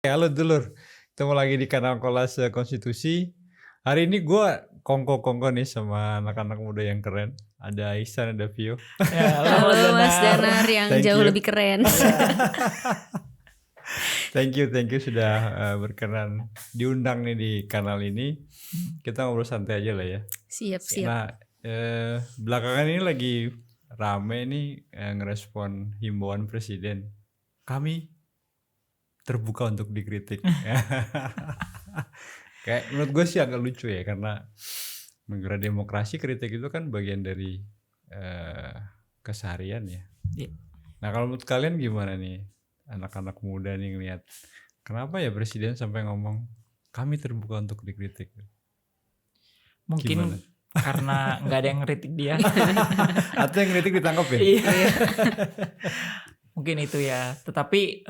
Halo dulur, ketemu lagi di kanal Kolase Konstitusi. Hari ini gue kongko-kongko nih sama anak-anak muda yang keren. Ada Ihsan, ada Vio. Ya, Halo Mas Danar yang Thank jauh you. lebih keren. Thank you sudah berkenan diundang nih di kanal ini. Kita ngobrol santai aja lah ya. Siap. Nah, belakangan ini lagi rame nih ngerespon himbauan presiden. Kami terbuka untuk dikritik. Kayak menurut gue sih agak lucu ya, karena negara demokrasi kritik itu kan bagian dari keseharian ya. Iya. Nah kalau menurut kalian gimana nih anak-anak muda nih ngeliat kenapa ya presiden sampai ngomong kami terbuka untuk dikritik? Mungkin Gimana? karena nggak ada yang ngeritik dia. Atau yang kritik ditangkap ya? Iya. Mungkin itu ya. Tetapi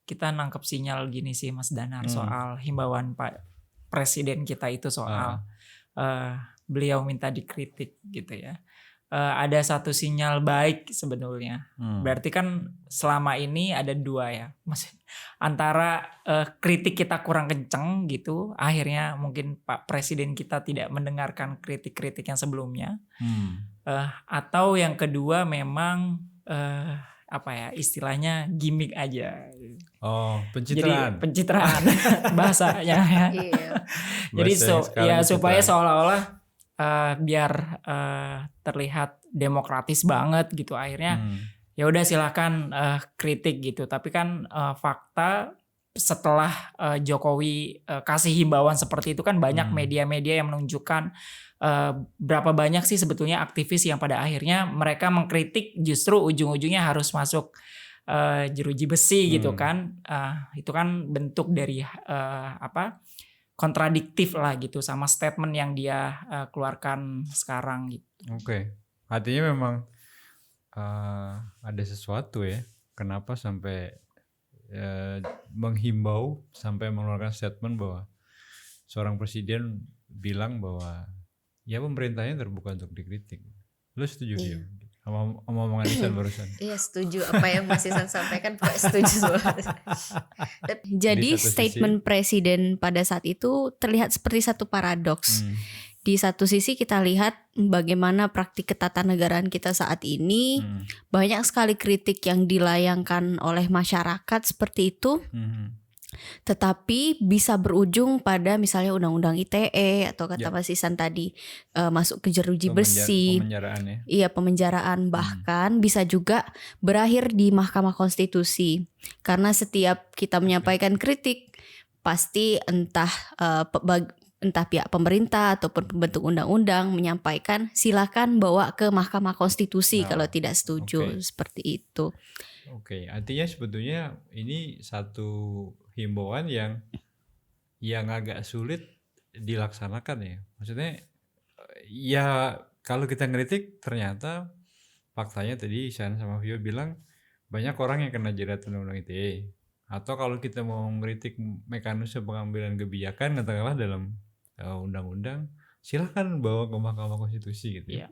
kita nangkep sinyal gini sih Mas Danar soal himbauan Pak Presiden kita itu soal beliau minta dikritik gitu ya. Ada satu sinyal baik sebenarnya. Berarti kan selama ini ada dua ya. Antara kritik kita kurang kenceng gitu. Akhirnya mungkin Pak Presiden kita tidak mendengarkan kritik-kritik yang sebelumnya. Atau yang kedua memang istilahnya gimmick aja. Oh, pencitraan. Jadi pencitraan bahasanya ya. Iya. Jadi supaya pencitraan. seolah-olah biar terlihat demokratis banget gitu, akhirnya ya udah silakan kritik gitu. Tapi kan fakta setelah Jokowi kasih himbauan seperti itu kan banyak media-media yang menunjukkan berapa banyak sih sebetulnya aktivis yang pada akhirnya mereka mengkritik justru ujung-ujungnya harus masuk jeruji besi gitu kan. Itu kan bentuk dari kontradiktif lah gitu sama statement yang dia keluarkan sekarang gitu. Oke. Artinya memang ada sesuatu ya. Kenapa sampai menghimbau sampai mengeluarkan statement bahwa seorang presiden bilang bahwa ya pemerintahnya terbuka untuk dikritik. Lu setuju ya? Sama omongan Ihsan barusan? Iya setuju apa yang Mas Ihsan sampaikan, Pak, setuju. Jadi statement presiden pada saat itu terlihat seperti satu paradoks. Di satu sisi kita lihat bagaimana praktik ketatanegaraan kita saat ini, banyak sekali kritik yang dilayangkan oleh masyarakat seperti itu. Tetapi bisa berujung pada misalnya undang-undang ITE atau kata Mas Ihsan tadi masuk ke jeruji besi, pemenjaraan ya. Iya, pemenjaraan, bahkan bisa juga berakhir di Mahkamah Konstitusi. Karena setiap kita menyampaikan kritik pasti entah pihak pemerintah ataupun pembentuk undang-undang menyampaikan silakan bawa ke Mahkamah Konstitusi kalau tidak setuju, seperti itu. Oke, artinya sebetulnya ini satu himbauan yang agak sulit dilaksanakan ya. Maksudnya ya kalau kita ngeritik ternyata faktanya tadi Ihsan sama Vio bilang banyak orang yang kena jerat undang-undang ITE. Atau kalau kita mau ngeritik mekanisme pengambilan kebijakan katakanlah dalam undang-undang, silakan bawa ke Mahkamah Konstitusi gitu. Iya.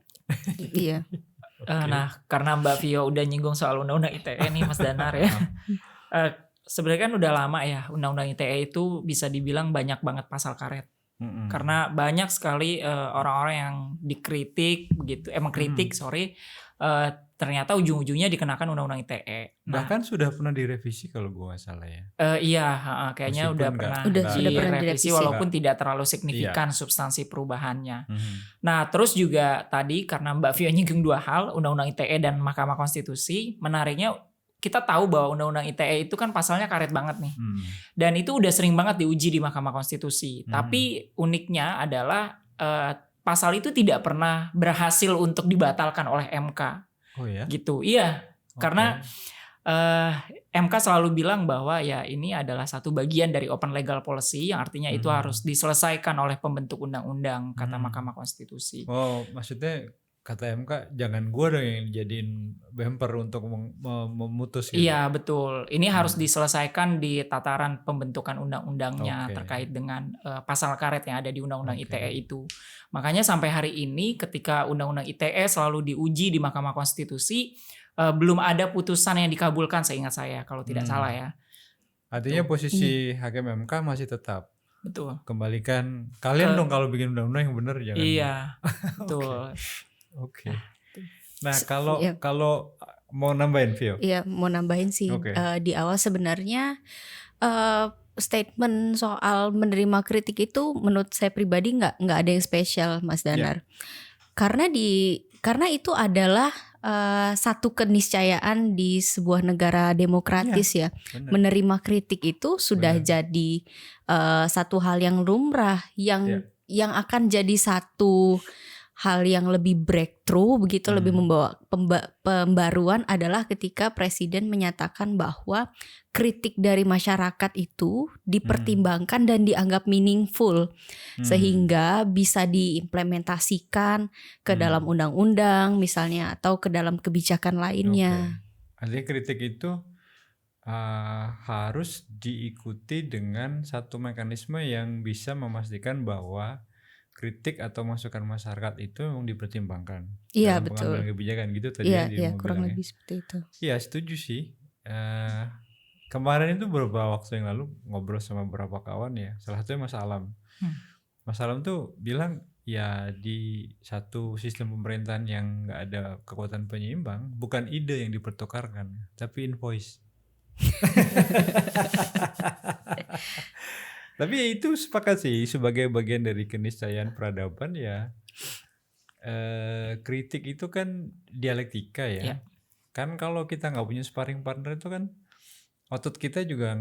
Iya. Nah, karena Mbak Vio udah nyinggung soal undang-undang ITE nih Mas Danar ya. Sebenarnya kan udah lama ya undang-undang ITE itu bisa dibilang banyak banget pasal karet. Karena banyak sekali orang-orang yang dikritik begitu, mengkritik ternyata ujung-ujungnya dikenakan undang-undang ITE. Nah, bahkan sudah pernah direvisi kalau gue nggak salah ya. Kayaknya Meskipun udah sudah pernah direvisi walaupun tidak terlalu signifikan substansi perubahannya. Nah, terus juga tadi karena Mbak Vio nyinggung dua hal, undang-undang ITE dan Mahkamah Konstitusi, menariknya kita tahu bahwa undang-undang ITE itu kan pasalnya karet banget nih. Dan itu udah sering banget diuji di Mahkamah Konstitusi. Tapi uniknya adalah pasal itu tidak pernah berhasil untuk dibatalkan oleh MK. Oh ya? Gitu. Iya. Karena MK selalu bilang bahwa ya ini adalah satu bagian dari open legal policy yang artinya itu harus diselesaikan oleh pembentuk undang-undang kata Mahkamah Konstitusi. Oh, maksudnya kata MK jangan gue dong yang jadiin bumper untuk memutus gitu. Iya betul. Ini harus diselesaikan di tataran pembentukan undang-undangnya terkait dengan pasal karet yang ada di undang-undang ITE itu. Makanya sampai hari ini ketika undang-undang ITE selalu diuji di Mahkamah Konstitusi, belum ada putusan yang dikabulkan seingat saya kalau tidak salah ya. Artinya Betul. posisi hakim MK masih tetap. Betul. Kembalikan kalian Ke- dong kalau bikin undang-undang yang benar jangan. Iya, betul. Oke. Tuh. Nah, Ya, kalau mau nambahin Vio. ya mau nambahin sih Oke. di awal sebenarnya statement soal menerima kritik itu menurut saya pribadi nggak ada yang spesial, Mas Danar. Karena itu adalah satu keniscayaan di sebuah negara demokratis ya. Benar. Menerima kritik itu sudah Benar. jadi satu hal yang lumrah Ya. yang akan jadi satu hal yang lebih breakthrough begitu, lebih membawa pembaruan adalah ketika presiden menyatakan bahwa kritik dari masyarakat itu dipertimbangkan dan dianggap meaningful sehingga bisa diimplementasikan ke dalam undang-undang misalnya atau ke dalam kebijakan lainnya. Oke. Artinya kritik itu harus diikuti dengan satu mekanisme yang bisa memastikan bahwa kritik atau masukan masyarakat itu memang dipertimbangkan Iya, dalam betul. pengambilan kebijakan gitu tadi Iya, ya iya, mau kurang bilang lebih seperti itu. Iya setuju sih. Kemarin itu beberapa waktu yang lalu ngobrol sama beberapa kawan ya, salah satunya Mas Alam. Mas Alam tuh bilang ya di satu sistem pemerintahan yang nggak ada kekuatan penyeimbang, bukan ide yang dipertukarkan, tapi invoice. Tapi ya itu sepakat sih sebagai bagian dari keniscayaan peradaban ya. Kritik itu kan dialektika ya. Ya. Kan kalau kita nggak punya sparring partner itu kan otot kita juga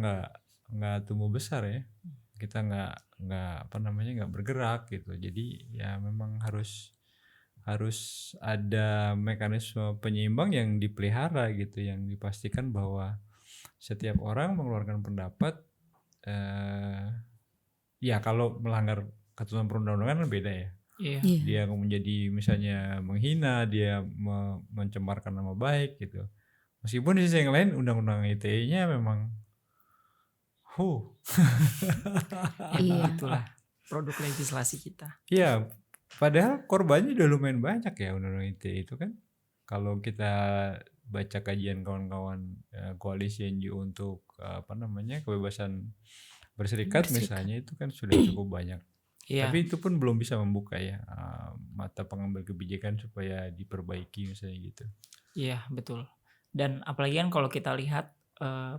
nggak tumbuh besar ya. Kita nggak bergerak gitu. Jadi ya memang harus ada mekanisme penyeimbang yang dipelihara gitu, yang dipastikan bahwa setiap orang mengeluarkan pendapat. Ya kalau melanggar ketentuan perundang-undangan kan beda ya. Iya. Dia menjadi misalnya menghina, dia mencemarkan nama baik gitu. Meskipun di sisi yang lain undang-undang ITE-nya memang Iya. Itulah produk legislasi kita. Iya, padahal korbannya udah lumayan banyak ya undang-undang ITE itu kan. Kalau kita baca kajian kawan-kawan koalisi NGO untuk kebebasan berserikat misalnya, itu kan sudah cukup banyak. Iya. Tapi itu pun belum bisa membuka ya mata pengambil kebijakan supaya diperbaiki misalnya gitu. Iya, betul. Dan apalagi kan kalau kita lihat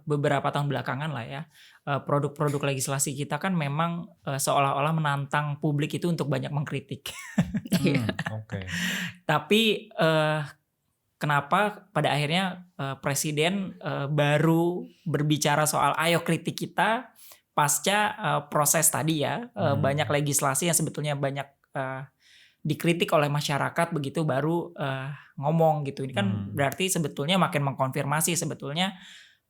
beberapa tahun belakangan lah ya, produk-produk legislasi kita kan memang seolah-olah menantang publik itu untuk banyak mengkritik. Oke. Tapi kenapa pada akhirnya presiden baru berbicara soal ayo kritik kita pasca proses tadi ya, banyak legislasi yang sebetulnya banyak dikritik oleh masyarakat begitu baru ngomong gitu. Ini kan berarti sebetulnya makin mengkonfirmasi sebetulnya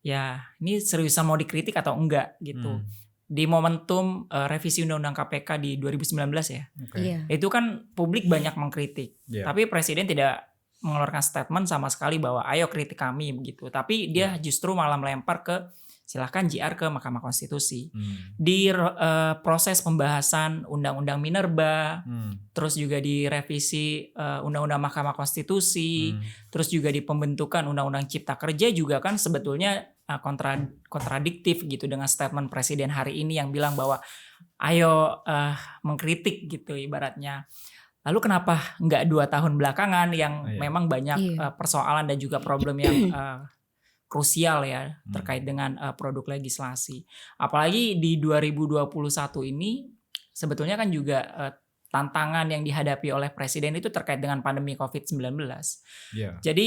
ya ini seriusan mau dikritik atau enggak gitu. Di momentum revisi Undang-Undang KPK di 2019 ya, itu kan publik banyak mengkritik, tapi presiden tidak mengeluarkan statement sama sekali bahwa ayo kritik kami begitu. Tapi dia justru malah melempar ke silahkan JR ke Mahkamah Konstitusi. Di proses pembahasan Undang-Undang Minerba, terus juga di revisi Undang-Undang Mahkamah Konstitusi, terus juga di pembentukan Undang-Undang Cipta Kerja juga kan sebetulnya kontradiktif gitu dengan statement presiden hari ini yang bilang bahwa ayo mengkritik gitu ibaratnya. Lalu kenapa nggak 2 tahun belakangan yang memang banyak persoalan dan juga problem yang krusial ya terkait dengan produk legislasi. Apalagi di 2021 ini sebetulnya kan juga tantangan yang dihadapi oleh presiden itu terkait dengan pandemi COVID-19. Jadi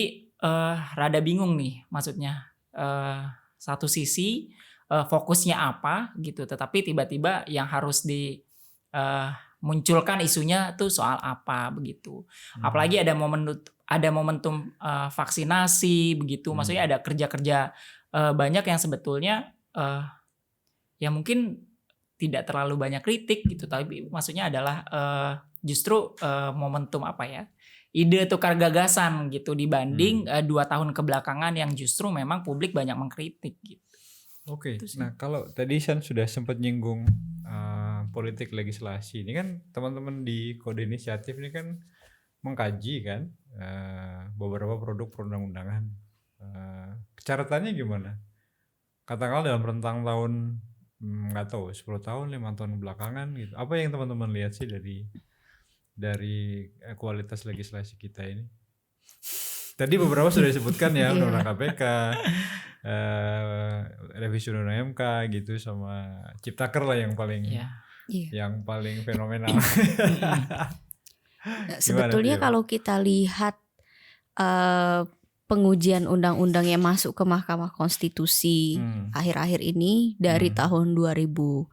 rada bingung nih maksudnya. Satu sisi fokusnya apa gitu, tetapi tiba-tiba yang harus dimunculkan isunya tuh soal apa begitu. Apalagi ada momentum vaksinasi begitu, maksudnya ada kerja-kerja banyak yang sebetulnya ya mungkin tidak terlalu banyak kritik gitu, tapi maksudnya adalah justru momentum apa ya, ide tukar gagasan gitu dibanding 2 tahun kebelakangan yang justru memang publik banyak mengkritik gitu. Oke. Nah kalau tadi San sudah sempat nyinggung politik legislasi, ini kan teman-teman di Kode Inisiatif ini kan mengkaji kan beberapa produk perundang-undangan. Catatannya gimana? katakanlah dalam rentang tahun nggak tahu 10 tahun 5 tahun belakangan gitu, apa yang teman-teman lihat sih dari kualitas legislasi kita ini? Tadi beberapa sudah disebutkan ya, undang-undang KPK, revisi undang-undang MK gitu, sama Ciptaker lah yang paling yang paling fenomenal. Sebetulnya kalau kita lihat pengujian undang-undang yang masuk ke Mahkamah Konstitusi akhir-akhir ini dari tahun 2019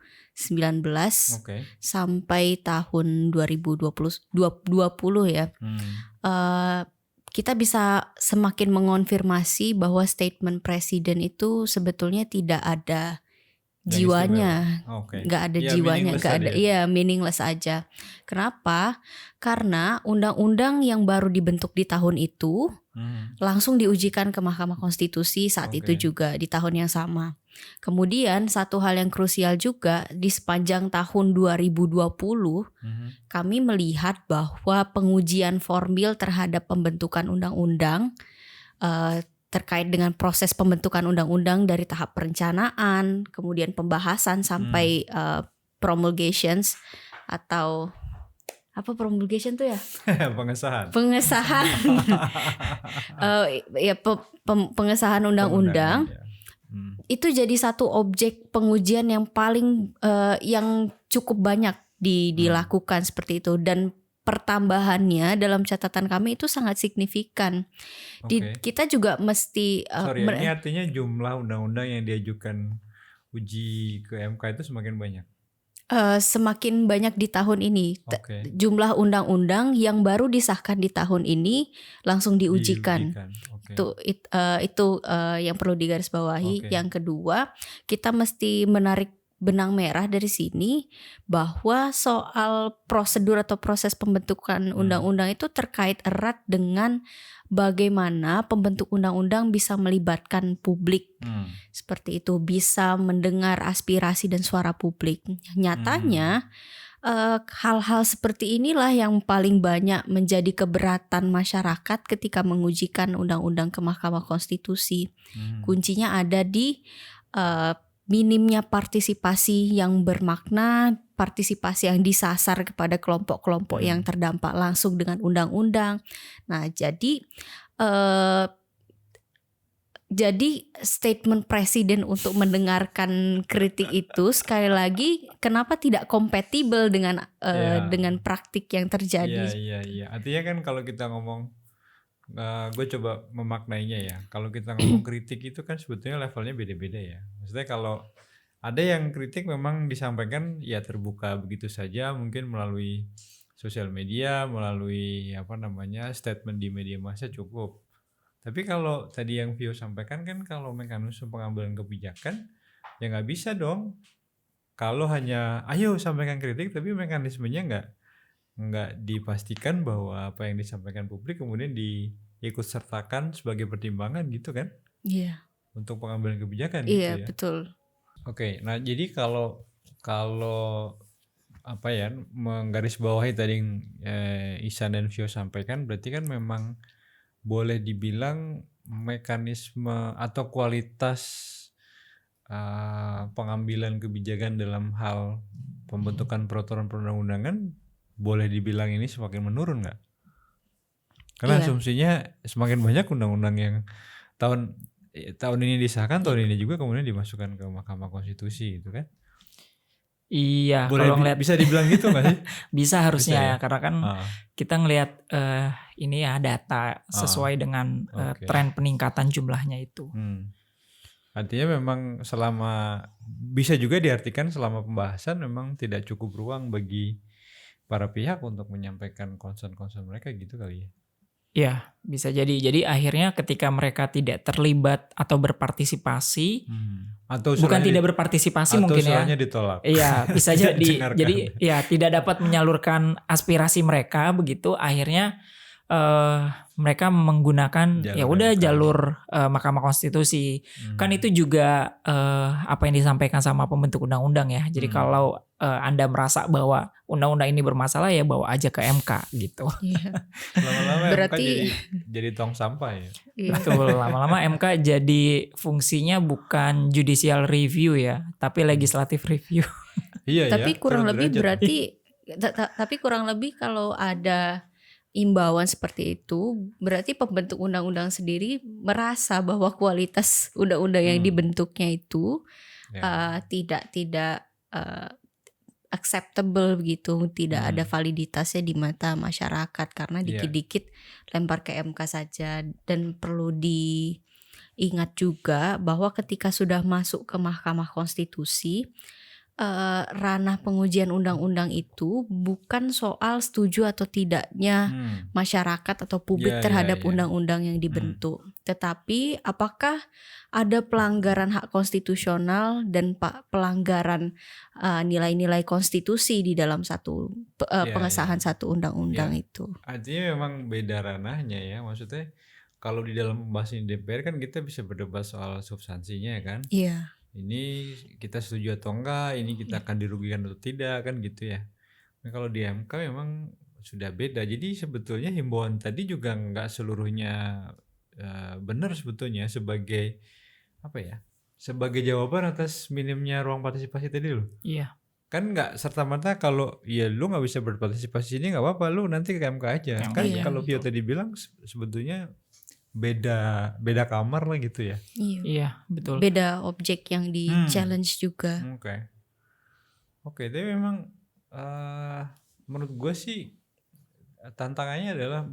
sampai tahun 2020 ya, kita bisa semakin mengonfirmasi bahwa statement presiden itu sebetulnya tidak ada jiwanya, nggak ada jiwanya, nggak ada, meaningless aja. Kenapa? Karena undang-undang yang baru dibentuk di tahun itu langsung diujikan ke Mahkamah Konstitusi saat itu juga di tahun yang sama. Kemudian satu hal yang krusial juga di sepanjang tahun 2020 kami melihat bahwa pengujian formil terhadap pembentukan undang-undang terkait dengan proses pembentukan undang-undang dari tahap perencanaan, kemudian pembahasan sampai promulgations atau apa promulgation tuh ya? Pengesahan. Pengesahan undang-undang. Itu jadi satu objek pengujian yang paling yang cukup banyak dilakukan seperti itu, dan pertambahannya dalam catatan kami itu sangat signifikan. Kita juga mesti ini artinya jumlah undang-undang yang diajukan uji ke MK itu semakin banyak. Semakin banyak di tahun ini. Jumlah undang-undang yang baru disahkan di tahun ini langsung diujikan. Itu yang perlu digarisbawahi. Yang kedua, kita mesti menarik benang merah dari sini bahwa soal prosedur atau proses pembentukan undang-undang itu terkait erat dengan bagaimana pembentuk undang-undang bisa melibatkan publik, seperti itu, bisa mendengar aspirasi dan suara publik. Nyatanya hal-hal seperti inilah yang paling banyak menjadi keberatan masyarakat ketika mengujikan undang-undang ke Mahkamah Konstitusi. Kuncinya ada di minimnya partisipasi yang bermakna, partisipasi yang disasar kepada kelompok-kelompok yang terdampak langsung dengan undang-undang. Nah, jadi statement presiden untuk mendengarkan kritik itu sekali lagi kenapa tidak kompatibel dengan praktik yang terjadi? Iya. Artinya kan kalau kita ngomong, gue coba memaknainya ya. Kalau kita ngomong kritik itu kan sebetulnya levelnya beda-beda ya. Maksudnya kalau ada yang kritik memang disampaikan ya terbuka begitu saja, mungkin melalui sosial media, melalui statement di media massa cukup. Tapi kalau tadi yang Vio sampaikan kan, kalau mekanisme pengambilan kebijakan ya nggak bisa dong. Kalau hanya ayo sampaikan kritik tapi mekanismenya nggak dipastikan bahwa apa yang disampaikan publik kemudian diikut sertakan sebagai pertimbangan gitu kan? Iya. Untuk pengambilan kebijakan gitu ya. Iya, betul. Oke, nah jadi kalau menggarisbawahi tadi yang Ihsan dan Vio sampaikan, berarti kan memang boleh dibilang mekanisme atau kualitas pengambilan kebijakan dalam hal pembentukan peraturan perundang-undangan boleh dibilang ini semakin menurun nggak? Karena asumsinya semakin banyak undang-undang yang tahun ini disahkan, tahun ini juga kemudian dimasukkan ke Mahkamah Konstitusi gitu kan? Iya, boleh kalau bisa dibilang gitu nggak sih? Bisa harusnya, karena kan kita ngelihat ini ya data sesuai dengan tren peningkatan jumlahnya itu. Artinya memang bisa juga diartikan selama pembahasan memang tidak cukup ruang bagi para pihak untuk menyampaikan concern-concern mereka gitu kali ya? Ya, bisa jadi. Jadi akhirnya ketika mereka tidak terlibat atau berpartisipasi, atau bukan tidak berpartisipasi atau mungkin ya. Atau ditolak. Iya, bisa jadi. Jadi ya tidak dapat menyalurkan aspirasi mereka begitu. Akhirnya mereka menggunakan Jalur ya udah MK. jalur Mahkamah Konstitusi. Kan itu juga apa yang disampaikan sama pembentuk undang-undang ya. Jadi kalau Anda merasa bahwa undang-undang ini bermasalah ya bawa aja ke MK gitu. Iya. Lama-lama Berarti- MK jadi tong sampah ya. Iya. Betul, lama-lama MK jadi fungsinya bukan judicial review ya, tapi legislative review. Iya Tapi ya. kurang turun lebih derajat. berarti tapi kurang lebih kalau ada imbauan seperti itu, berarti pembentuk undang-undang sendiri merasa bahwa kualitas undang-undang yang dibentuknya itu Ya. tidak acceptable begitu, tidak ada validitasnya di mata masyarakat karena Iya. dikit-dikit lempar ke MK saja. Dan perlu diingat juga bahwa ketika sudah masuk ke Mahkamah Konstitusi, ranah pengujian undang-undang itu bukan soal setuju atau tidaknya masyarakat atau publik Ya, terhadap ya, ya. undang-undang yang dibentuk, tetapi apakah ada pelanggaran hak konstitusional dan pelanggaran nilai-nilai konstitusi di dalam satu pengesahan satu undang-undang itu. Artinya memang beda ranahnya ya. Maksudnya kalau di dalam pembahasan DPR kan kita bisa berdebat soal substansinya kan. Iya. Ini kita setuju atau enggak, ini kita akan dirugikan atau tidak kan gitu ya. Nah, kalau di MK memang sudah beda. Jadi sebetulnya himbauan tadi juga enggak seluruhnya benar sebetulnya sebagai apa ya? Sebagai jawaban atas minimnya ruang partisipasi tadi loh. Iya. Kan nggak serta-merta kalau ya lu nggak bisa berpartisipasi ini nggak apa-apa, lu nanti ke MK aja. MK Kan aja, kalau Vio tadi bilang sebetulnya beda kamar lah gitu ya. Iya. Iya, betul. Beda objek yang di challenge juga. Oke, tapi memang menurut gue sih tantangannya adalah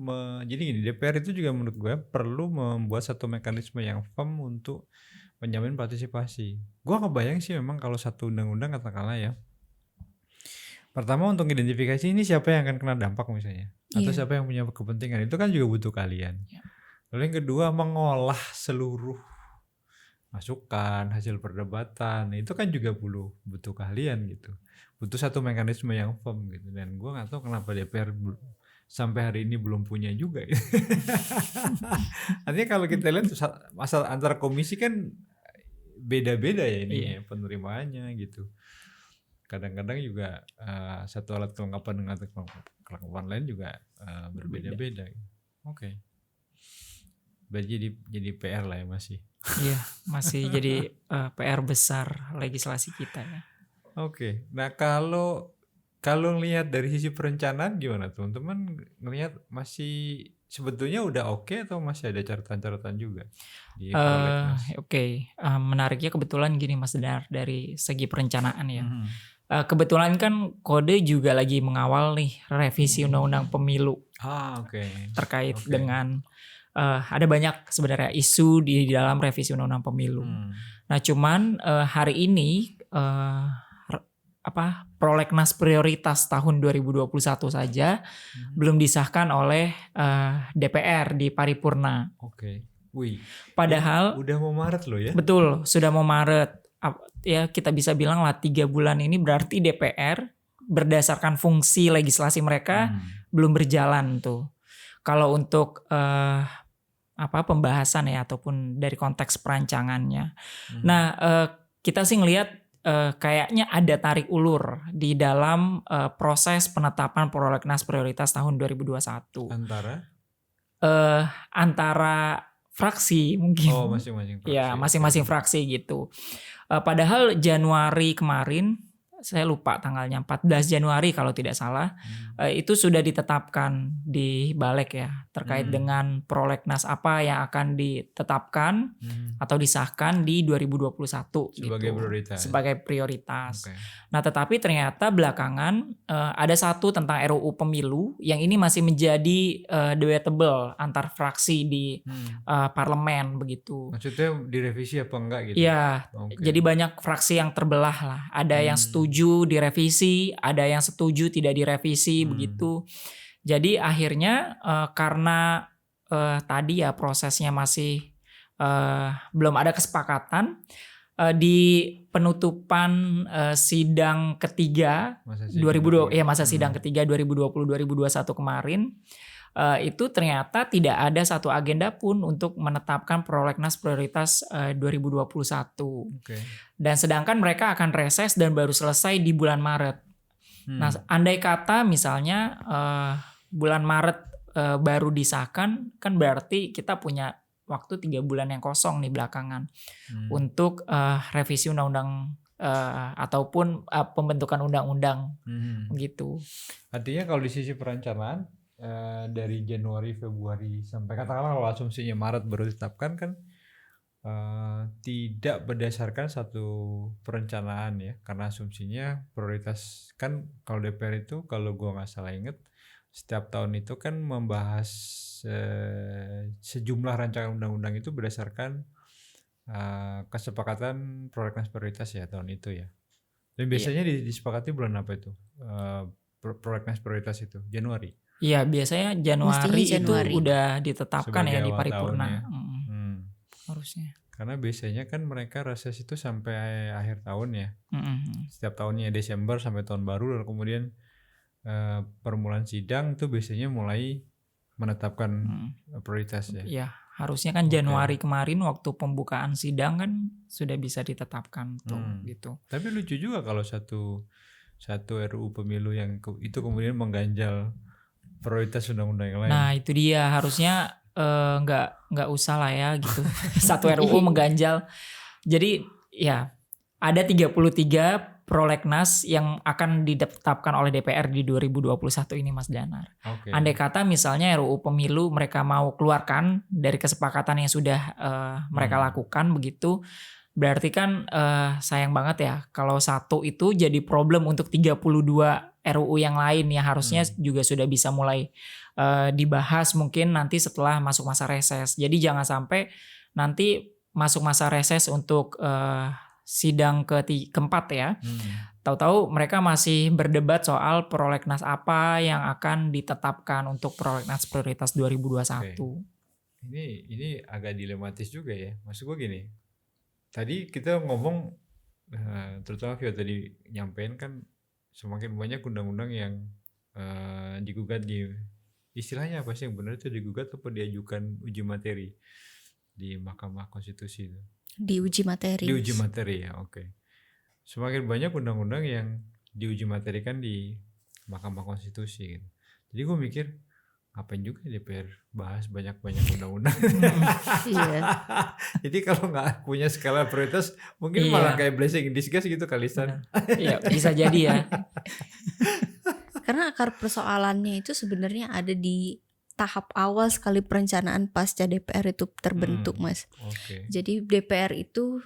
jadi gini, DPR itu juga menurut gue perlu membuat satu mekanisme yang firm untuk menjamin partisipasi. Gue kebayang sih memang kalau satu undang-undang katakanlah ya, pertama untuk identifikasi ini siapa yang akan kena dampak misalnya, atau siapa yang punya kepentingan, itu kan juga butuh kalian. Lalu yang kedua, mengolah seluruh masukan, hasil perdebatan, itu kan juga butuh keahlian gitu. Butuh satu mekanisme yang firm gitu. Dan gue gak tahu kenapa DPR sampai hari ini belum punya juga. Artinya kalau kita lihat masalah antar komisi kan beda-beda ya ini ya, penerimaannya gitu. Kadang-kadang juga satu alat kelengkapan dengan kelengkapan lain juga berbeda-beda. Oke. Berarti jadi PR lah ya masih. Iya, masih jadi PR besar legislasi kita ya. Oke. Nah, kalau ngelihat dari sisi perencanaan gimana teman-teman, ngelihat masih sebetulnya udah oke atau masih ada catatan-catatan juga di prolegnas? Oke. Menariknya kebetulan gini Mas Danar, dari segi perencanaan ya. Kebetulan kan Kode juga lagi mengawal nih revisi undang-undang pemilu. Oke. Terkait dengan ada banyak sebenarnya isu di dalam revisi undang-undang pemilu. Nah, cuman hari ini prolegnas prioritas tahun 2021 saja belum disahkan oleh DPR di paripurna. Oke. Wih. Padahal udah mau Maret loh ya. Betul, sudah mau Maret. Ya kita bisa bilang lah 3 bulan ini berarti DPR berdasarkan fungsi legislasi mereka belum berjalan tuh. Kalau untuk pembahasan ya ataupun dari konteks perancangannya. Nah, kita sih ngelihat kayaknya ada tarik ulur di dalam proses penetapan prolegnas prioritas tahun 2021. Antara fraksi mungkin. Oh, masing-masing fraksi. Ya, masing-masing fraksi gitu. Padahal Januari kemarin, saya lupa tanggalnya, 14 Januari kalau tidak salah, itu sudah ditetapkan di Balek ya, terkait dengan prolegnas apa yang akan ditetapkan atau disahkan di 2021 sebagai gitu, prioritas. Sebagai prioritas. Okay. Nah, tetapi ternyata belakangan ada satu tentang RUU Pemilu yang ini masih menjadi debatable antar fraksi di parlemen begitu. Maksudnya direvisi apa enggak gitu? Iya, jadi banyak fraksi yang terbelah lah. Ada yang setuju direvisi, ada yang setuju tidak direvisi begitu. Jadi akhirnya karena tadi ya prosesnya masih belum ada kesepakatan, di penutupan sidang ketiga masa sidang ketiga 2020-2021 kemarin, itu ternyata tidak ada satu agenda pun untuk menetapkan prolegnas prioritas 2021. Oke. Dan sedangkan mereka akan reses dan baru selesai di bulan Maret. Nah, andai kata misalnya bulan Maret baru disahkan, kan berarti kita punya waktu 3 bulan yang kosong nih belakangan untuk revisi undang-undang ataupun pembentukan undang-undang gitu. Artinya kalau di sisi perencanaan dari Januari, Februari sampai katakanlah kalau asumsinya Maret baru ditetapkan kan tidak berdasarkan satu perencanaan ya, karena asumsinya prioritas kan kalau DPR itu kalau gua nggak salah inget setiap tahun itu kan membahas sejumlah rancangan undang-undang itu berdasarkan kesepakatan prolegnas prioritas ya tahun itu ya. Dan biasanya disepakati bulan apa itu prolegnas prioritas itu? Januari. Iya, biasanya Januari itu udah ditetapkan sebagai ya di awal paripurna. tahun ya. Harusnya. Karena biasanya kan mereka reses itu sampai akhir tahun ya. Setiap tahunnya Desember sampai tahun baru, lalu kemudian permulaan sidang itu biasanya mulai menetapkan prioritas ya. Iya, harusnya kan Januari kemarin waktu pembukaan sidang kan sudah bisa ditetapkan tuh gitu. Tapi lucu juga kalau satu RUU pemilu yang itu kemudian mengganjal prioritas undang-undang yang lain. Nah itu dia, harusnya nggak usah lah ya gitu. Satu RUU mengganjal. Jadi ya ada 33 prolegnas yang akan ditetapkan oleh DPR di 2021 ini Mas Danar. Andai kata misalnya RUU pemilu mereka mau keluarkan dari kesepakatan yang sudah mereka lakukan begitu, berarti kan sayang banget ya kalau satu itu jadi problem untuk 32 RUU yang lain yang harusnya juga sudah bisa mulai dibahas mungkin nanti setelah masuk masa reses. Jadi jangan sampai nanti masuk masa reses untuk sidang keempat ya. Tahu-tahu mereka masih berdebat soal prolegnas apa yang akan ditetapkan untuk prolegnas prioritas 2021. Ini agak dilematis juga ya. Maksud gue gini. Tadi kita ngomong terutama Vio tadi nyampein kan semakin banyak undang-undang yang digugat di istilahnya apa sih yang benar itu digugat atau diajukan uji materi di Mahkamah Konstitusi itu? Diuji materi. Diuji materi ya, oke. Semakin banyak undang-undang yang diuji materikan di Mahkamah Konstitusi gitu. Jadi gue mikir ngapain juga DPR bahas banyak-banyak undang-undang. Iya. Jadi kalau nggak punya skala prioritas mungkin malah kayak blessing in disguise gitu kali San. Iya bisa jadi ya. Karena akar persoalannya itu sebenarnya ada di tahap awal sekali perencanaan pasca DPR itu terbentuk, Mas. Jadi DPR itu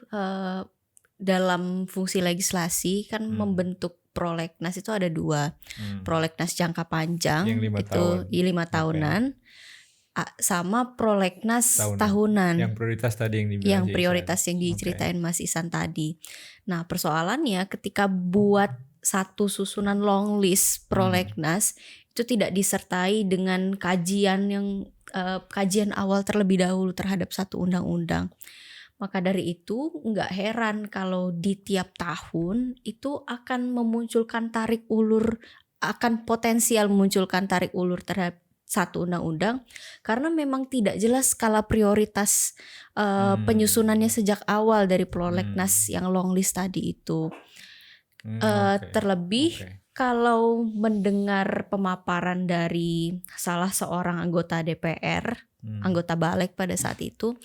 dalam fungsi legislasi kan membentuk prolegnas itu ada 2. Prolegnas jangka panjang yang 5 itu 5 tahunan sama prolegnas tahunan. Yang prioritas tadi yang prioritas yang diceritain Mas Isan tadi. Nah, persoalannya ketika buat satu susunan long list prolegnas itu tidak disertai dengan kajian awal terlebih dahulu terhadap satu undang-undang. Maka dari itu nggak heran kalau di tiap tahun itu akan memunculkan akan potensial memunculkan tarik ulur terhadap satu undang-undang karena memang tidak jelas skala prioritas penyusunannya sejak awal dari prolegnas yang long list tadi itu. Terlebih kalau mendengar pemaparan dari salah seorang anggota DPR, anggota balik pada saat itu,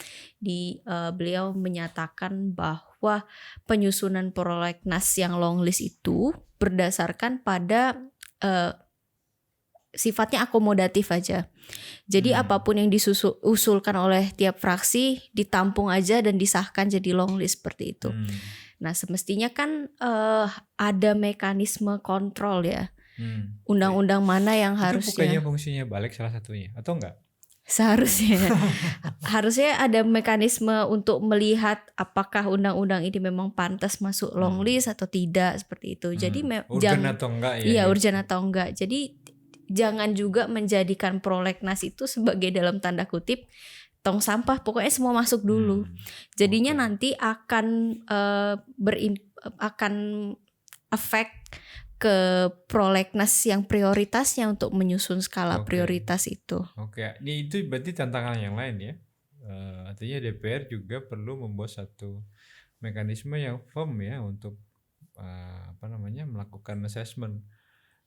beliau menyatakan bahwa penyusunan prolegnas yang long list itu berdasarkan pada sifatnya akomodatif aja. Jadi apapun yang diusulkan oleh tiap fraksi ditampung aja dan disahkan jadi long list seperti itu. Nah semestinya kan ada mekanisme kontrol ya. Undang-undang mana yang harusnya. Itu bukannya fungsinya balik salah satunya atau enggak? Seharusnya harusnya ada mekanisme untuk melihat apakah undang-undang ini memang pantas masuk long list atau tidak seperti itu. Jadi urgen atau enggak ya? Iya urgen atau enggak. Jadi jangan juga menjadikan prolegnas itu sebagai dalam tanda kutip tong sampah, pokoknya semua masuk dulu. Jadinya nanti akan akan efek ke prolegnas yang prioritasnya untuk menyusun skala Oke. prioritas itu. Oke, ini itu berarti tantangan yang lain ya. Artinya DPR juga perlu membuat satu mekanisme yang firm ya untuk melakukan assessment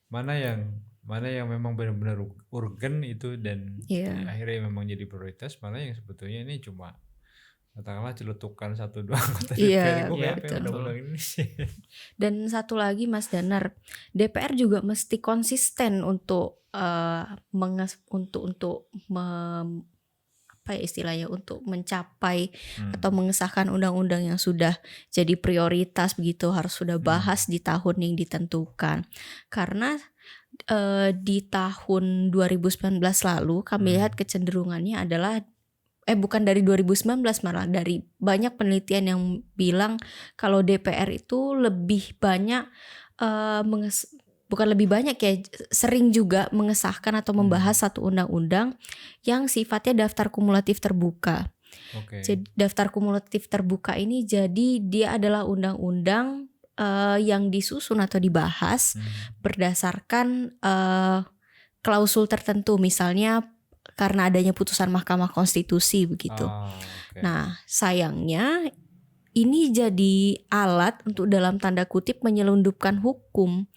mana yang memang benar-benar urgen itu dan Iya. akhirnya memang jadi prioritas, mana yang sebetulnya ini cuma katakanlah celutukan 1-2 anggota Iya, DPR. Gue iya, kayak betul. undang-undang ini sih. Dan satu lagi Mas Danar, DPR juga mesti konsisten untuk apa ya istilahnya, untuk mencapai atau mengesahkan undang-undang yang sudah jadi prioritas begitu, harus sudah bahas di tahun yang ditentukan. Karena di tahun 2019 lalu kami lihat kecenderungannya adalah bukan dari 2019, malah dari banyak penelitian yang bilang kalau DPR itu lebih banyak bukan lebih banyak ya, sering juga mengesahkan atau membahas satu undang-undang yang sifatnya daftar kumulatif terbuka. Oke. Jadi daftar kumulatif terbuka ini jadi dia adalah undang-undang yang disusun atau dibahas berdasarkan klausul tertentu, misalnya karena adanya putusan Mahkamah Konstitusi begitu. Oke. Nah, sayangnya ini jadi alat untuk dalam tanda kutip menyelundupkan hukum.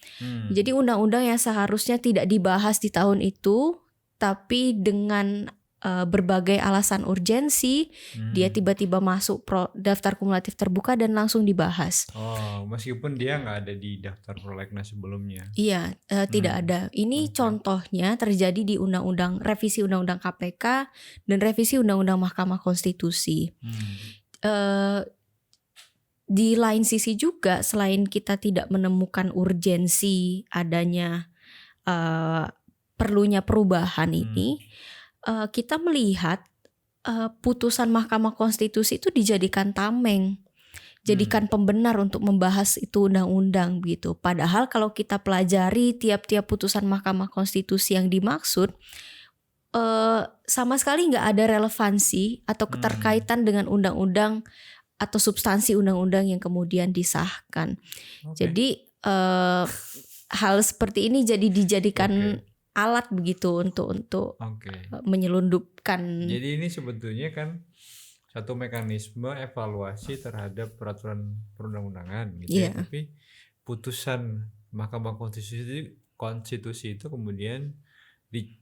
Jadi undang-undang yang seharusnya tidak dibahas di tahun itu, tapi dengan berbagai alasan urgensi, dia tiba-tiba masuk daftar kumulatif terbuka dan langsung dibahas. Oh, meskipun dia nggak ada di daftar prolegnas sebelumnya. Iya, tidak ada. Ini contohnya terjadi di revisi undang-undang KPK dan revisi undang-undang Mahkamah Konstitusi. Di lain sisi juga, selain kita tidak menemukan urgensi adanya perlunya perubahan ini, kita melihat putusan Mahkamah Konstitusi itu dijadikan tameng, jadikan pembenar untuk membahas itu undang-undang gitu. Padahal kalau kita pelajari tiap-tiap putusan Mahkamah Konstitusi yang dimaksud, sama sekali nggak ada relevansi atau keterkaitan dengan undang-undang atau substansi undang-undang yang kemudian disahkan. Jadi hal seperti ini jadi dijadikan alat begitu untuk menyelundupkan. Jadi ini sebetulnya kan satu mekanisme evaluasi terhadap peraturan perundang-undangan gitu ya. Tapi putusan Mahkamah Konstitusi itu kemudian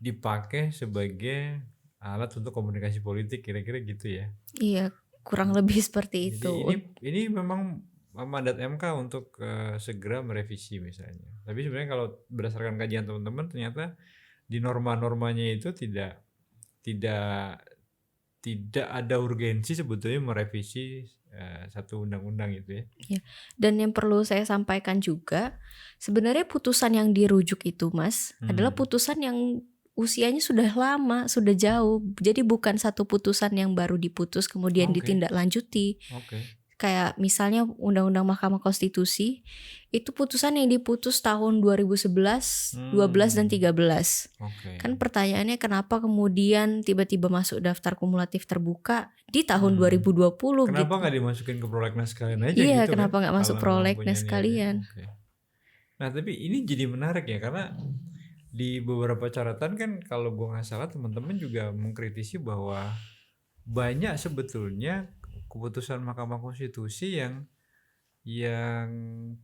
dipakai sebagai alat untuk komunikasi politik, kira-kira gitu ya. Iya, kurang lebih seperti itu. Ini memang mandat MK untuk segera merevisi misalnya. Tapi sebenarnya kalau berdasarkan kajian teman-teman, ternyata di norma-normanya itu tidak ada urgensi sebetulnya merevisi satu undang-undang itu ya. Iya. Dan yang perlu saya sampaikan juga, sebenarnya putusan yang dirujuk itu Mas adalah putusan yang usianya sudah lama, sudah jauh. Jadi bukan satu putusan yang baru diputus kemudian ditindaklanjuti. Kayak misalnya Undang-Undang Mahkamah Konstitusi, itu putusan yang diputus tahun 2011, 12 dan 13. Kan pertanyaannya kenapa kemudian tiba-tiba masuk daftar kumulatif terbuka di tahun 2020 Kenapa nggak dimasukin ke prolegnas sekalian aja Iya, gitu kenapa kan? nggak masuk prolegnas sekalian? Nah, tapi ini jadi menarik ya, karena di beberapa catatan kan kalau gue nggak salah teman-teman juga mengkritisi bahwa banyak sebetulnya keputusan Mahkamah Konstitusi yang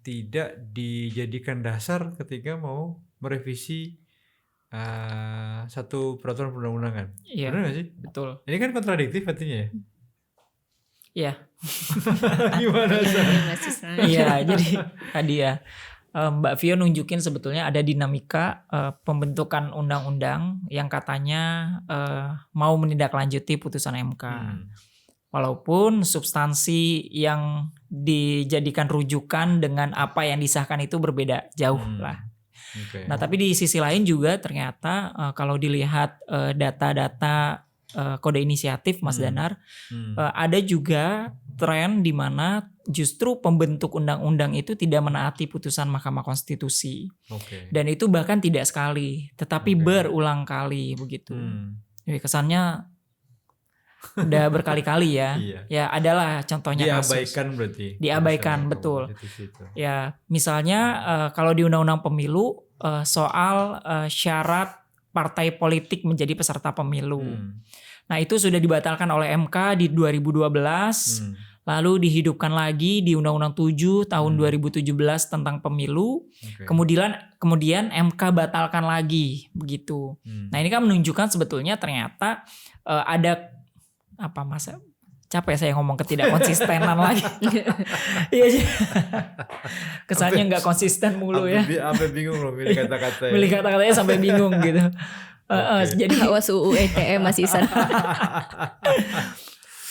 tidak dijadikan dasar ketika mau merevisi satu peraturan perundang-undangan. Iya, benar nggak sih? Betul. Ini kan kontradiktif artinya ya. Iya. Gimana sih? Iya, jadi tadi ya Mbak Vio nunjukin sebetulnya ada dinamika pembentukan undang-undang yang katanya mau menindaklanjuti putusan MK. Walaupun substansi yang dijadikan rujukan dengan apa yang disahkan itu berbeda jauh lah. Nah, tapi di sisi lain juga ternyata kalau dilihat data-data kode inisiatif Mas Danar, ada juga tren di mana justru pembentuk undang-undang itu tidak menaati putusan Mahkamah Konstitusi. Dan itu bahkan tidak sekali, tetapi berulang kali begitu. Jadi kesannya udah berkali-kali ya. Iya. Ya adalah contohnya kasus. Diabaikan berarti. Diabaikan, putusan betul. Mahkamah Konstitusi itu. Ya, misalnya kalau di Undang-Undang Pemilu soal syarat partai politik menjadi peserta pemilu. Nah, itu sudah dibatalkan oleh MK di 2012, lalu dihidupkan lagi di Undang-Undang 7 tahun 2017 tentang pemilu. Oke. Kemudian MK batalkan lagi begitu. Nah, ini kan menunjukkan sebetulnya ternyata ada apa masa capek saya ngomong ketidakkonsistenan lagi. Iya, kesannya nggak konsisten mulu ya. Sampai bingung loh milih kata-kata. Milih kata-katanya sampai bingung gitu. Jadi Awas UU ITE Mas Isan.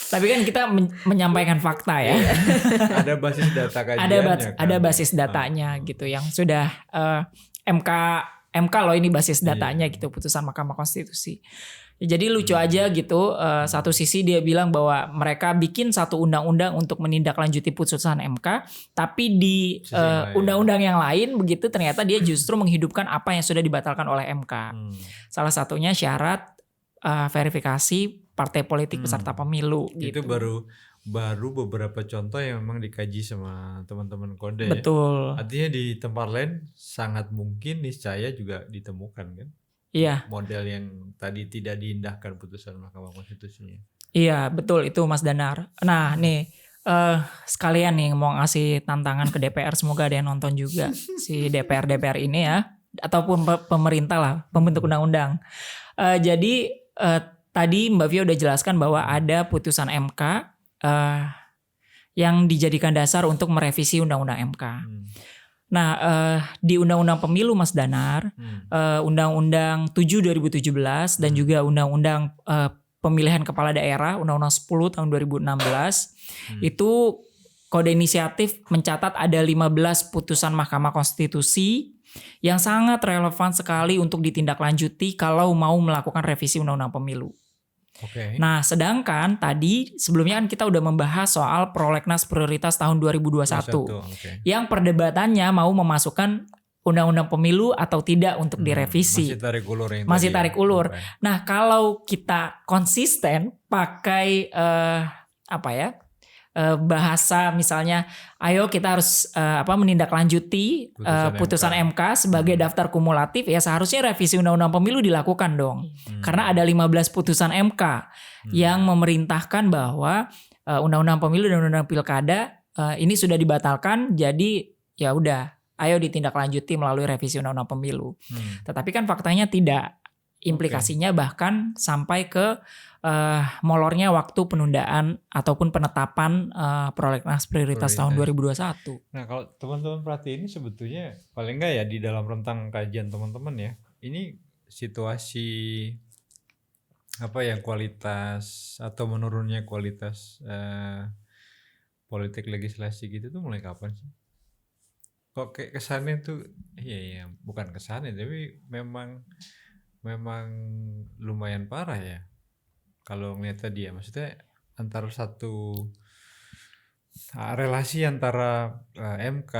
tapi kan kita menyampaikan fakta ya. Ada basis data kajiannya. Ada basis datanya gitu yang sudah MK loh ini basis datanya gitu, putusan Mahkamah Konstitusi. Jadi lucu aja gitu, satu sisi dia bilang bahwa mereka bikin satu undang-undang untuk menindaklanjuti putusan MK, tapi di undang-undang yang lain begitu ternyata dia justru menghidupkan apa yang sudah dibatalkan oleh MK. Salah satunya syarat verifikasi partai politik peserta pemilu. Itu gitu. baru beberapa contoh yang memang dikaji sama teman-teman kode. Betul. Ya? Artinya di tempat lain sangat mungkin niscaya juga ditemukan kan? Iya. Model yang tadi tidak diindahkan putusan Mahkamah Konstitusinya. Iya, betul itu Mas Danar. Nah, nih sekalian nih mau ngasih tantangan ke DPR, semoga ada yang nonton juga si DPR ini ya, ataupun pemerintah lah, pembentuk undang-undang. Jadi tadi Mbak Via udah jelaskan bahwa ada putusan MK yang dijadikan dasar untuk merevisi undang-undang MK. Nah, di Undang-Undang Pemilu Mas Danar, Undang-Undang 7 2017 dan juga Undang-Undang Pemilihan Kepala Daerah, Undang-Undang 10 tahun 2016, itu Kode Inisiatif mencatat ada 15 putusan Mahkamah Konstitusi yang sangat relevan sekali untuk ditindaklanjuti kalau mau melakukan revisi Undang-Undang Pemilu. Oke. Nah, sedangkan tadi sebelumnya kan kita udah membahas soal prolegnas prioritas tahun 2021. Yang perdebatannya mau memasukkan undang-undang pemilu atau tidak untuk direvisi. Masih tarik ulur yang Masih tadi tarik ya. ulur. Okay. Nah, kalau kita konsisten pakai bahasa misalnya, ayo kita harus menindaklanjuti putusan MK sebagai daftar kumulatif, ya seharusnya revisi undang-undang pemilu dilakukan dong. Karena ada 15 putusan MK yang memerintahkan bahwa undang-undang pemilu dan undang-undang pilkada ini sudah dibatalkan, jadi ya udah, ayo ditindaklanjuti melalui revisi undang-undang pemilu. Tetapi kan faktanya tidak. Implikasinya bahkan sampai ke molornya waktu penundaan ataupun penetapan prolegnas prioritas tahun 2021. Nah, kalau teman-teman perhatiin ini sebetulnya paling enggak ya di dalam rentang kajian teman-teman ya, ini situasi kualitas atau menurunnya kualitas politik legislasi gitu tuh mulai kapan sih? Kok kayak kesannya tuh bukan kesannya tapi memang lumayan parah ya. Kalau ngeliat tadi ya, maksudnya antara relasi antara MK,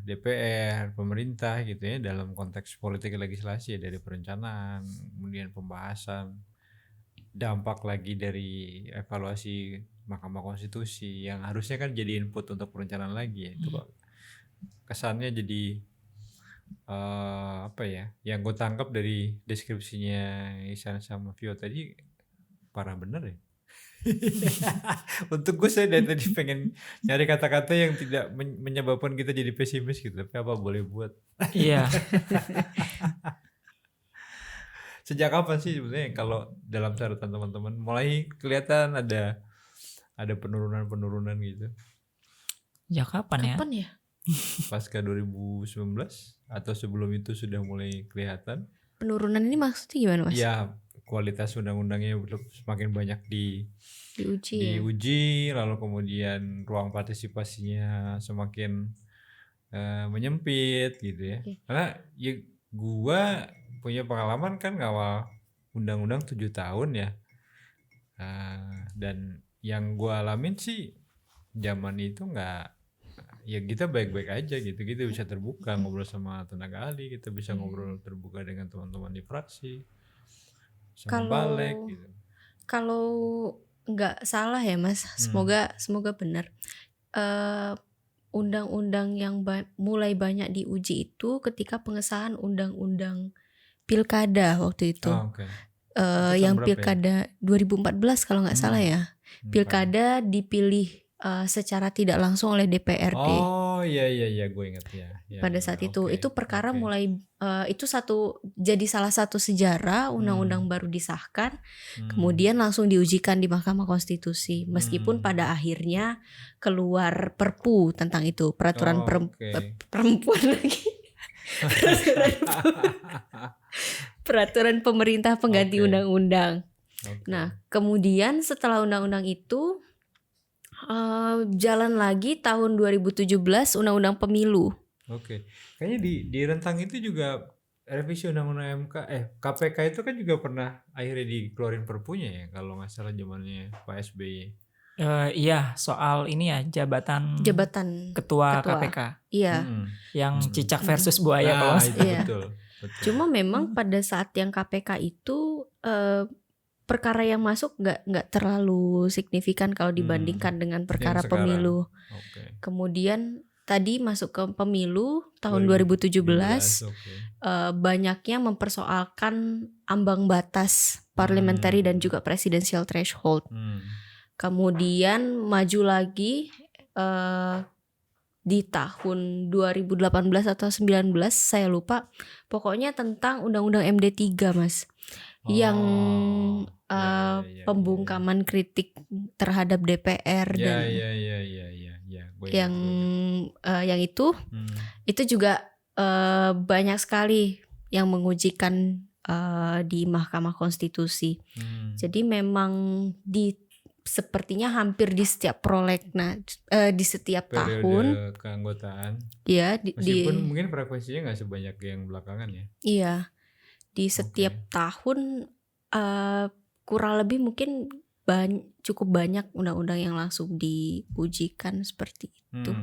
DPR, pemerintah gitu ya dalam konteks politik legislasi ya, dari perencanaan, kemudian pembahasan, dampak lagi dari evaluasi Mahkamah Konstitusi yang harusnya kan jadi input untuk perencanaan lagi ya. Itu kok kesannya jadi yang gue tangkap dari deskripsinya Isan sama Vio tadi parah bener ya. Untuk gue saya dari tadi pengen nyari kata-kata yang tidak menyebabkan kita jadi pesimis gitu, tapi apa boleh buat. Iya. Sejak kapan sih sebenarnya kalau dalam catatan teman-teman mulai kelihatan ada penurunan gitu? Ya kapan ya? Pasca 2019 atau sebelum itu sudah mulai kelihatan? Penurunan ini maksudnya gimana, Mas? Ya, kualitas undang-undangnya semakin banyak diuji, lalu kemudian ruang partisipasinya semakin menyempit gitu ya. Karena ya gua punya pengalaman kan ngawal undang-undang 7 tahun ya. Dan yang gua alamin sih zaman itu kita baik-baik aja gitu. Kita bisa terbuka ngobrol sama tenaga ahli, kita bisa ngobrol terbuka dengan teman-teman di fraksi. Kalau ngelihat nggak salah ya Mas, semoga benar. Eh, Undang-undang yang mulai banyak diuji itu ketika pengesahan undang-undang pilkada waktu itu. Oh, oke. Itu tahun Yang berapa ya? pilkada 2014 kalau nggak salah ya. Pilkada Pilkada dipilih secara tidak langsung oleh DPRD. Oh iya gue ingat ya. Pada saat itu Oke, perkara oke. mulai itu jadi salah satu sejarah undang-undang baru disahkan, kemudian langsung diujikan di Mahkamah Konstitusi. Meskipun pada akhirnya keluar Perpu tentang itu, peraturan Oke. perempuan lagi. Peraturan pemerintah pengganti Oke. undang-undang. Oke. Nah, kemudian setelah undang-undang itu jalan lagi tahun 2017 undang-undang pemilu. Oke. Kayaknya di rentang itu juga revisi undang-undang KPK itu kan juga pernah akhirnya dikeluarin perpunya ya kalau nggak salah zamannya Pak SBY. Iya, soal ini ya jabatan ketua KPK Iya. yang cicak versus buaya kalau itu Iya. betul. Cuma memang pada saat yang KPK itu perkara yang masuk nggak terlalu signifikan kalau dibandingkan dengan perkara Yang sekarang. pemilu. Oke. Kemudian tadi masuk ke pemilu tahun 2017 oke. banyaknya mempersoalkan ambang batas parliamentary dan juga presidential threshold. Kemudian maju lagi di tahun 2018 atau 19 saya lupa, pokoknya tentang undang-undang MD3 Mas. Yang pembungkaman kritik terhadap DPR dan yang itu juga banyak sekali yang mengujikan di Mahkamah Konstitusi. Jadi memang sepertinya hampir di setiap prolegnas di setiap periode tahun keanggotaan. Ya, meskipun mungkin frekuensinya nggak sebanyak yang belakangan ya. Iya, di setiap tahun kurang lebih mungkin cukup banyak undang-undang yang langsung diujikan seperti itu.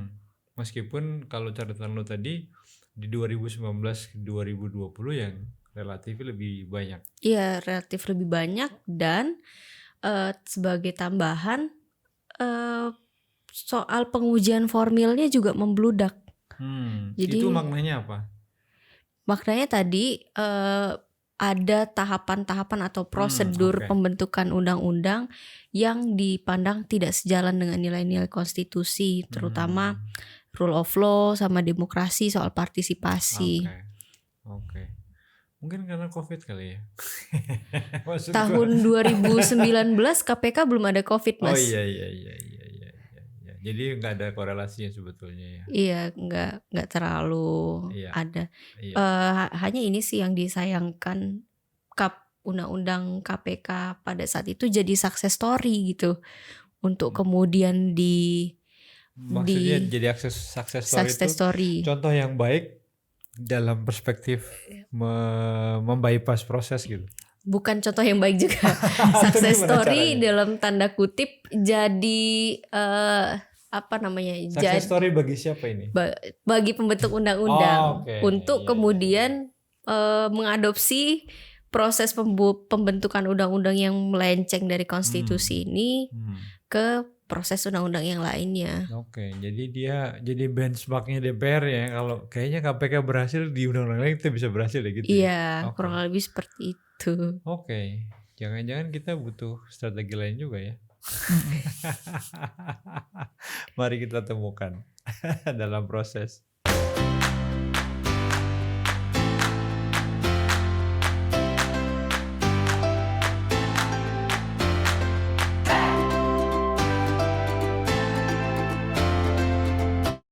Meskipun kalau catatan lo tadi di 2019-2020 yang relatif lebih banyak. Iya, relatif lebih banyak dan sebagai tambahan soal pengujian formilnya juga membludak. Jadi itu maknanya apa? Maknanya tadi ada tahapan-tahapan atau prosedur pembentukan undang-undang yang dipandang tidak sejalan dengan nilai-nilai konstitusi, terutama rule of law sama demokrasi, soal partisipasi. Oke. Mungkin karena COVID kali ya. Tahun 2019 KPK belum ada COVID, Mas. Oh iya. Jadi nggak ada korelasinya sebetulnya ya. Iya, nggak terlalu ada. Hanya ini sih yang disayangkan, undang-undang KPK pada saat itu jadi success story gitu untuk kemudian maksudnya jadi success story itu contoh yang baik dalam perspektif membypass proses gitu. Bukan contoh yang baik juga. Success story dalam tanda kutip jadi Success story bagi siapa ini? Bagi pembentuk undang-undang untuk kemudian mengadopsi proses pembentukan undang-undang yang melenceng dari konstitusi ini ke proses undang-undang yang lainnya. Oke, jadi dia jadi benchmarknya DPR ya. Kalau kayaknya KPK berhasil di undang-undang lain kita bisa berhasil ya gitu. Iya, kurang lebih seperti itu. Oke, jangan-jangan kita butuh strategi lain juga ya. Mari kita temukan dalam proses.